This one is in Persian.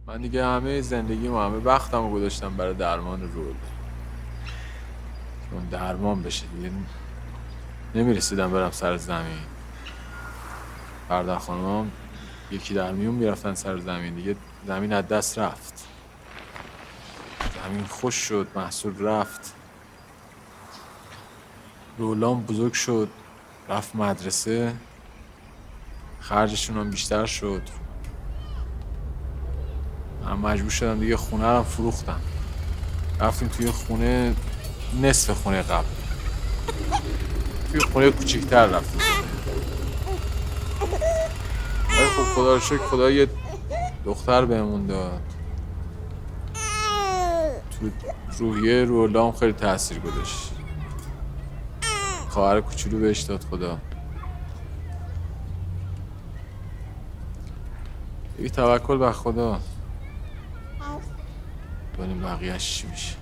من دیگه همه زندگیمو همه وقتمو گذاشتم برای درمان رول، چون درمان بشه دیگه نمیرسیدم برم سر زمین. برادر خانمم یکی در میون میرفتن سر زمین، دیگه زمین از دست رفت. زمین خوش شد، محصول رفت، رولام بزرگ شد، رفت مدرسه، خرجشون هم بیشتر شد. من مجبور شدم دیگه خونه رو فروختم. رفتیم توی خونه، نصف خونه قبل، توی خونه کوچیک‌تر رفتیم زندگی. ولی خب خدا رو شکر خدا یه دختر بهمون داد. تو روحیه رولام خیلی تاثیر گذاشت. خواهر کوچولو بهش داد خدا. دیگه توکل بر خدا، ببینیم بقیه‌اش چی میشه.